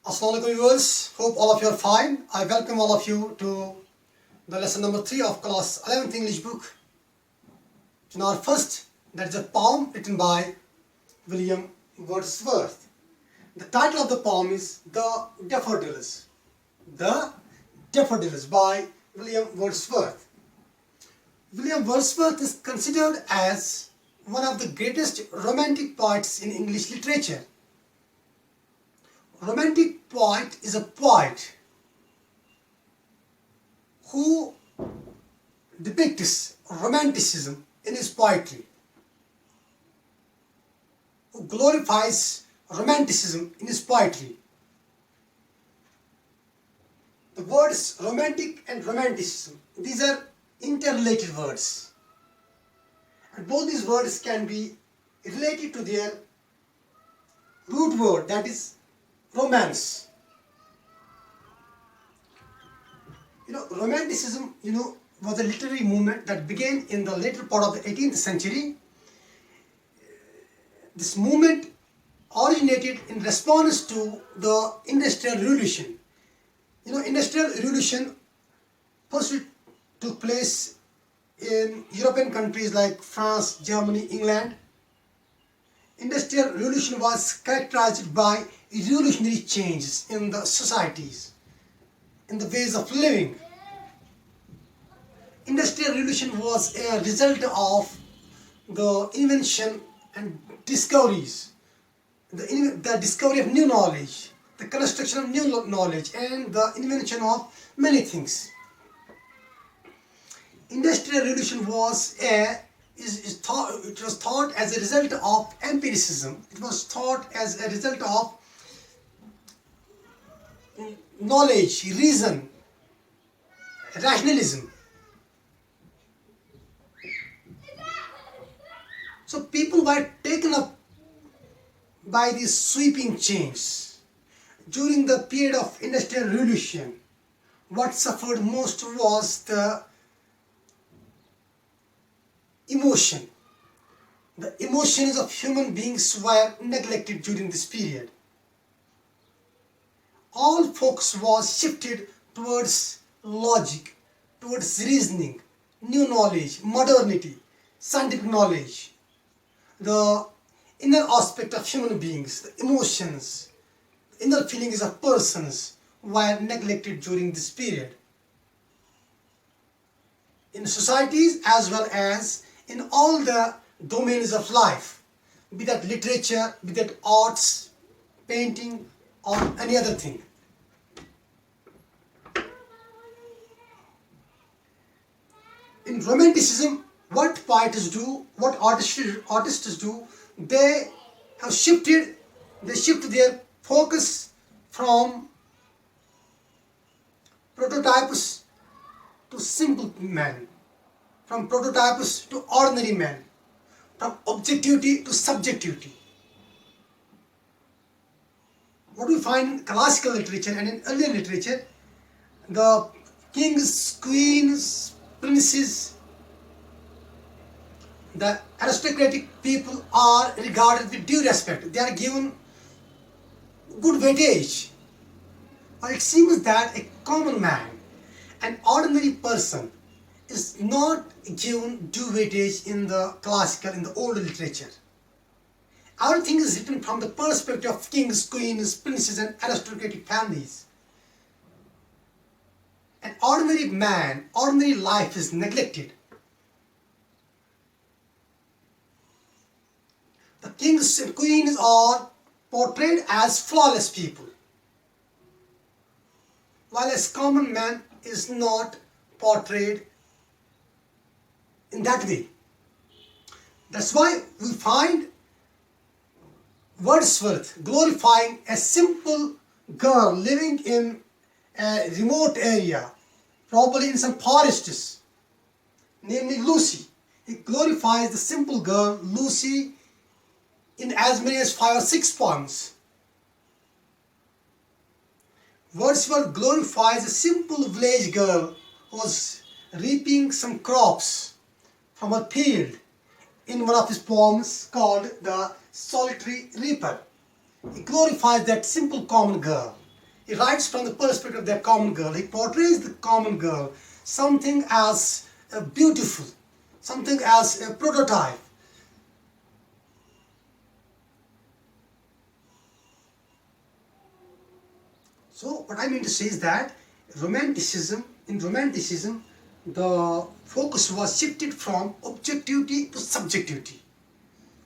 Assalamualaikum viewers, hope all of you are fine. I welcome all of you to the lesson number 3 of class 11th English book. Chinar-l first, that is a poem written by William Wordsworth. The title of the poem is The Daffodils. The Daffodils by William Wordsworth. William Wordsworth is considered as one of the greatest romantic poets in English literature. Romantic poet is a poet who depicts romanticism in his poetry, who glorifies romanticism in his poetry. The words romantic and romanticism, these are interrelated words, and both these words can be related to their root word, that is romance. Romanticism, was a literary movement that began in the later part of the 18th century. This movement originated in response to the Industrial Revolution. Industrial Revolution first took place in European countries like France, Germany, England. Industrial Revolution was characterized by revolutionary changes in the societies, in the ways of living. Industrial Revolution was a result of the invention and discoveries, the discovery of new knowledge, the construction of new knowledge, and the invention of many things. Industrial Revolution was thought as a result of empiricism. It was thought as a result of knowledge, reason, rationalism. So people were taken up by these sweeping changes. During the period of Industrial Revolution, what suffered most was the emotion. The emotions of human beings were neglected during this period. All focus was shifted towards logic, towards reasoning, new knowledge, modernity, scientific knowledge. The inner aspect of human beings, the emotions, the inner feelings of persons were neglected during this period. In societies as well as in all the domains of life, be that literature, be that arts, painting, or any other thing. In romanticism, what poets do, what artists do, they shift their focus from prototypes to simple men, from prototypes to ordinary men, from objectivity to subjectivity. What we find in classical literature and in earlier literature, the kings, queens, princes, the aristocratic people are regarded with due respect. They are given good weightage. But it seems that a common man, an ordinary person, is not given due weightage in the classical, in the older literature. Everything is written from the perspective of kings, queens, princes, and aristocratic families. An ordinary man, ordinary life is neglected. The kings and queens are portrayed as flawless people, while a common man is not portrayed in that way. That's why we find Wordsworth glorifying a simple girl living in a remote area, probably in some forests, namely Lucy. He glorifies the simple girl Lucy in as many as 5 or 6 poems. Wordsworth glorifies a simple village girl who was reaping some crops from her field in one of his poems called The Solitary Reaper. He glorifies that simple common girl. He writes from the perspective of the common girl. He portrays the common girl, something as beautiful, something as a prototype. So what I mean to say is that in romanticism, the focus was shifted from objectivity to subjectivity,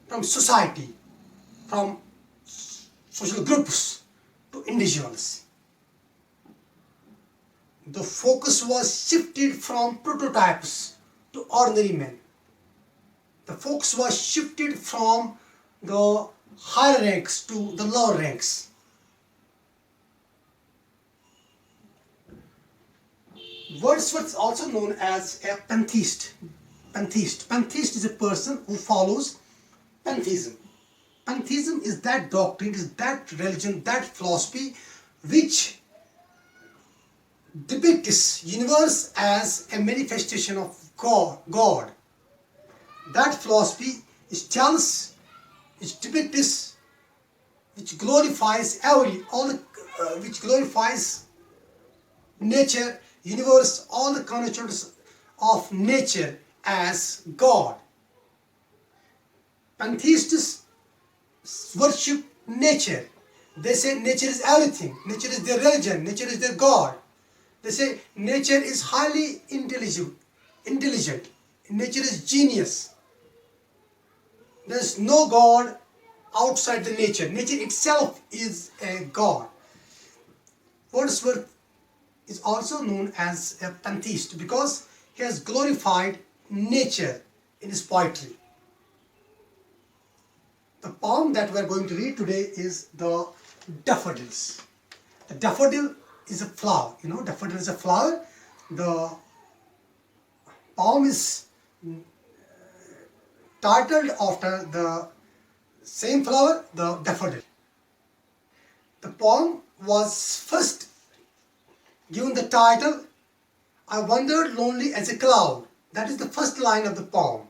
from society, from social groups to individuals. The focus was shifted from prototypes to ordinary men. The focus was shifted from the higher ranks to the lower ranks. Wordsworth is also known as a pantheist. Pantheist is a person who follows pantheism. Pantheism is that doctrine, is that religion, that philosophy which depicts universe as a manifestation of God. That philosophy is jealous, which depicts, which glorifies which glorifies nature, universe, all the constituents of nature as God. Pantheists worship nature. They say nature is everything. Nature is their religion. Nature is their God. They say nature is highly intelligent. Nature is genius. There is no God outside the nature. Nature itself is a God. Wordsworth is also known as a pantheist because he has glorified nature in his poetry. The poem that we are going to read today is the Daffodils. The daffodil is a flower. Daffodil is a flower. The poem is titled after the same flower, the daffodil. The poem was first given the title, I wandered lonely as a cloud. That is the first line of the poem.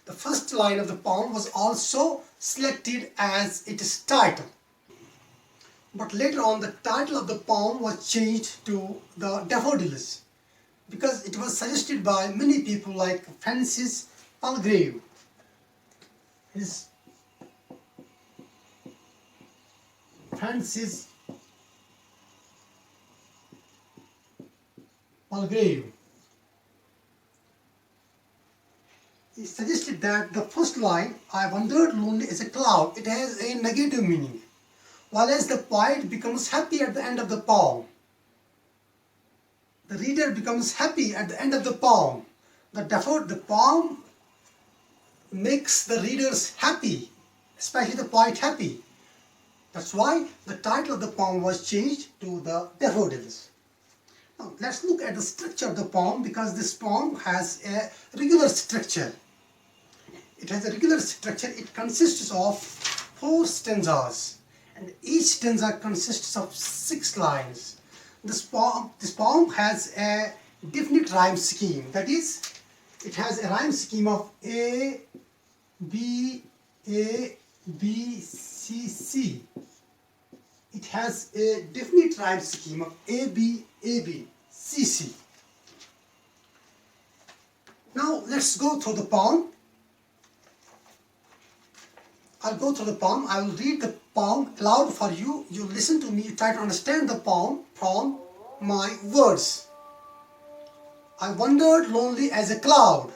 The first line of the poem was also selected as its title. But later on, the title of the poem was changed to the Daffodils because it was suggested by many people like Francis Palgrave. Francis Palgrave. He suggested that the first line, I wandered lonely as a cloud, it has a negative meaning, while as the poet becomes happy at the end of the poem. The reader becomes happy at the end of the poem. The poem makes the readers happy, especially the poet happy. That's why the title of the poem was changed to the Daffodils. Now let's look at the structure of the poem because this poem has a regular structure. It has a regular structure. It consists of 4 stanzas and each stanza consists of 6 lines. This poem has a definite rhyme scheme. That is, it has a rhyme scheme of A, B, C, C. It has a definite rhyme scheme of A, B, C, C. Now let's go through the poem. I'll go through the poem. I will read the poem aloud for you. You listen to me. You try to understand the poem from my words. I wandered lonely as a cloud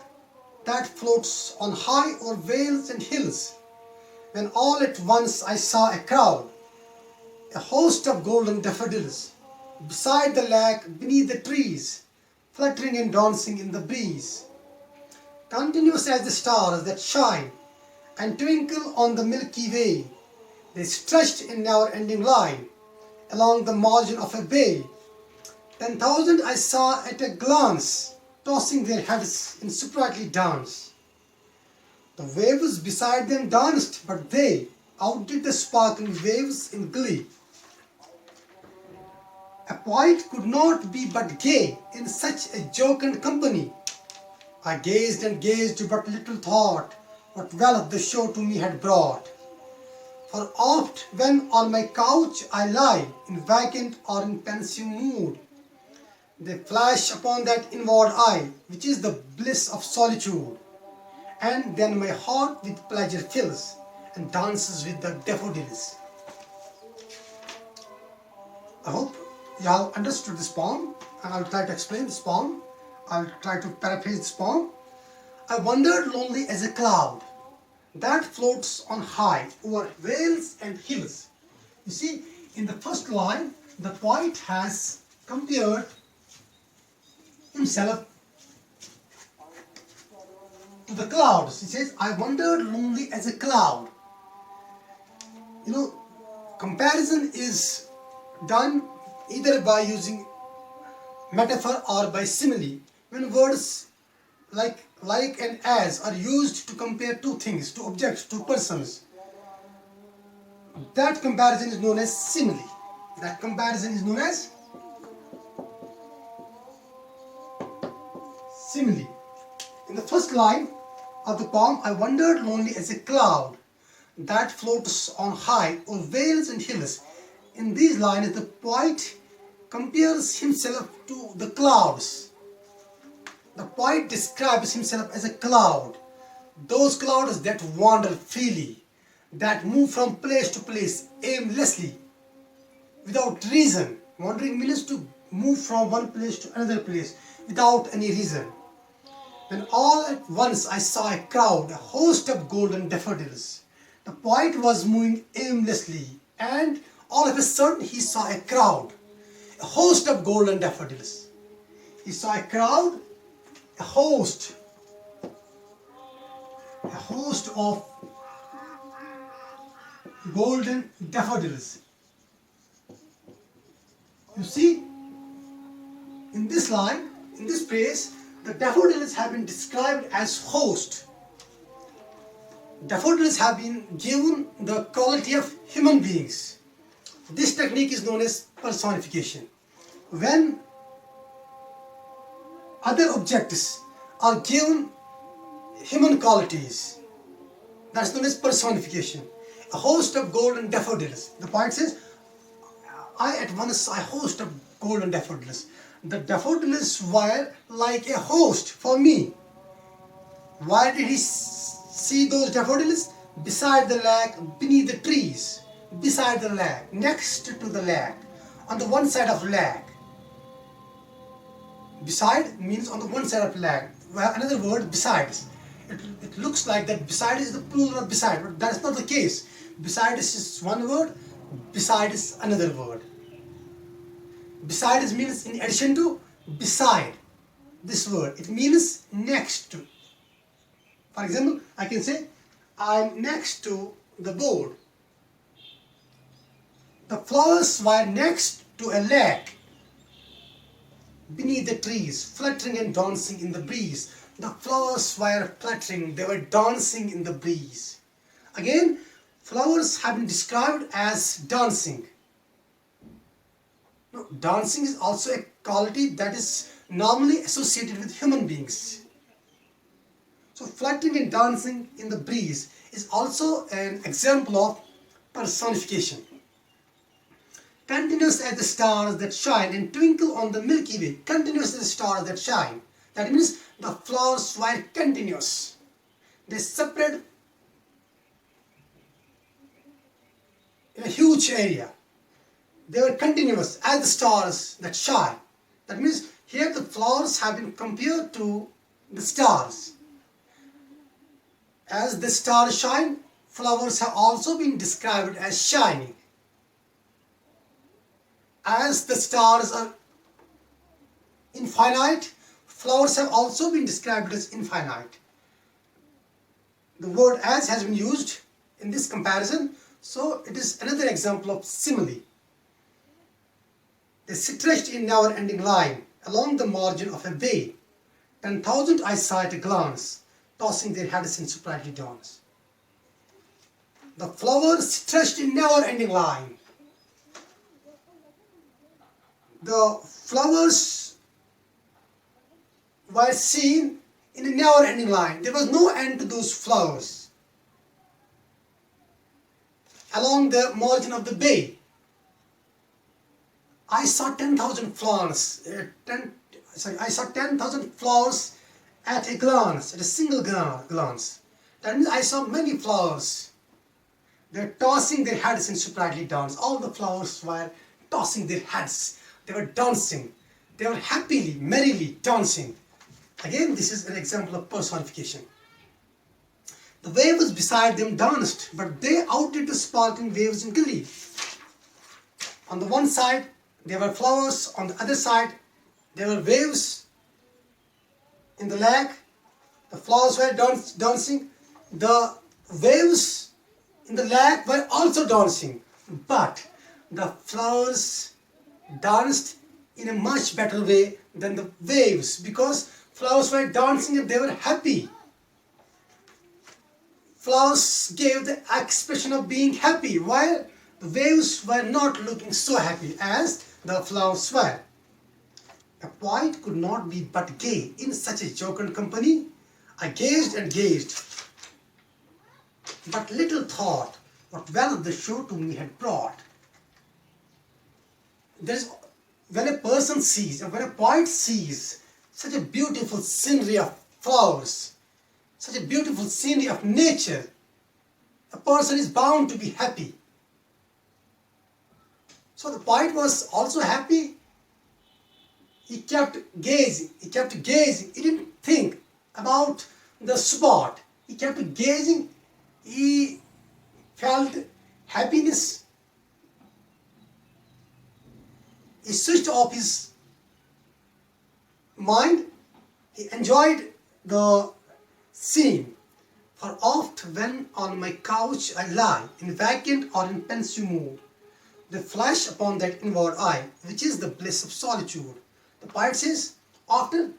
that floats on high o'er vales and hills, when all at once I saw a crowd, a host of golden daffodils, beside the lake, beneath the trees, fluttering and dancing in the breeze. Continuous as the stars that shine and twinkle on the Milky Way, they stretched in never-ending line along the margin of a bay. 10,000 I saw at a glance, tossing their heads in sprightly dance. The waves beside them danced, but they outdid the sparkling waves in glee. A poet could not be but gay in such a jocund company. I gazed and gazed, but little thought what wealth the show to me had brought. For oft when on my couch I lie, in vacant or in pensive mood, they flash upon that inward eye, which is the bliss of solitude. And then my heart with pleasure fills, and dances with the daffodils. I hope you have understood this poem, and I'll try to explain this poem. I'll try to paraphrase this poem. I wandered lonely as a cloud that floats on high over vales and hills. You see, in the first line, the poet has compared himself to the clouds. He says, I wandered lonely as a cloud. You know, comparison is done either by using metaphor or by simile. When words like and as are used to compare two things, two objects, two persons, that comparison is known as simile. That comparison is known as simile. In the first line of the poem, I wandered lonely as a cloud that floats on high over vales and hills. In these lines, the poet compares himself to the clouds. The poet describes himself as a cloud. Those clouds that wander freely, that move from place to place aimlessly, without reason. Wandering means to move from one place to another place without any reason. Then all at once I saw a crowd, a host of golden daffodils. The poet was moving aimlessly, and all of a sudden he saw a crowd, a host of golden daffodils. He saw a crowd, a host of golden daffodils. You see, in this line, in this phrase, the daffodils have been described as host. Daffodils have been given the quality of human beings. This technique is known as personification. When other objects are given human qualities, that's known as personification. A host of golden daffodils. The poet says, I at once saw a host of golden daffodils. The daffodils were like a host for me. Why did he see those daffodils? Beside the lake, beneath the trees, beside the lake, next to the lake, on the one side of lake. Beside means on the one side of lake. Another word, besides. It looks like that beside is the plural of beside, but that's not the case. Beside is one word, beside is another word. Beside means in addition to, beside this word. It means next to. For example, I can say, I'm next to the board. The flowers were next to a lake, beneath the trees, fluttering and dancing in the breeze. The flowers were fluttering, they were dancing in the breeze. Again, flowers have been described as dancing. Now, dancing is also a quality that is normally associated with human beings. So, fluttering and dancing in the breeze is also an example of personification. Continuous as the stars that shine and twinkle on the Milky Way. Continuous as the stars that shine. That means the flowers were continuous. They spread in a huge area. They were continuous as the stars that shine. That means here the flowers have been compared to the stars. As the stars shine, flowers have also been described as shining. As the stars are infinite, flowers have also been described as infinite. The word as has been used in this comparison, so it is another example of simile. They stretched in never-ending line along the margin of a bay. 10,000 I saw at a glance, tossing their heads in sprightly dance. The flowers stretched in never-ending line. The flowers were seen in a never-ending line. There was no end to those flowers. along the margin of the bay. I saw 10,000 flowers. I saw 10,000 flowers at a glance, at a single glance. That means I saw many flowers. They're tossing their heads in sprightly dance. All the flowers were tossing their heads. They were dancing. They were happily, merrily dancing. Again, this is an example of personification. The waves beside them danced, but they outdid the sparkling waves in glee. On the one side, there were flowers. On the other side, there were waves in the lake. The flowers were dancing. The waves in the lake were also dancing. But the flowers danced in a much better way than the waves, because flowers were dancing and they were happy. Flowers gave the expression of being happy, while the waves were not looking so happy as the flowers were. A poet could not be but gay in such a jocund company. I gazed and gazed, but little thought what wealth the show to me had brought. When a person sees, or when a poet sees such a beautiful scenery of flowers, such a beautiful scenery of nature, a person is bound to be happy. So the poet was also happy. He kept gazing. He didn't think about the spot. He kept gazing. He felt happiness. He switched off his mind. He enjoyed the scene. For oft when on my couch I lie, in vacant or in pensive mood, they flash upon that inward eye, which is the bliss of solitude. The poet says, after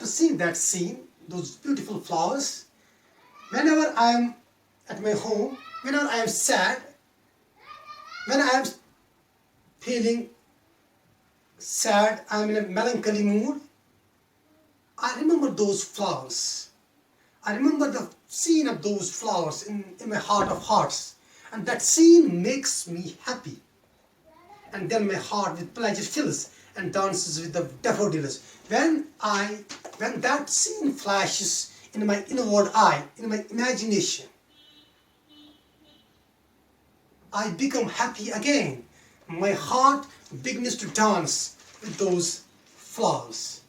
seeing that scene, those beautiful flowers, whenever I am at my home, whenever I am sad, when I am feeling sad, I am in a melancholy mood, I remember those flowers. I remember the scene of those flowers in my heart of hearts. And that scene makes me happy. And then my heart with pleasure fills and dances with the daffodils. When that scene flashes in my inward eye, in my imagination, I become happy again. My heart begins to dance with those flowers.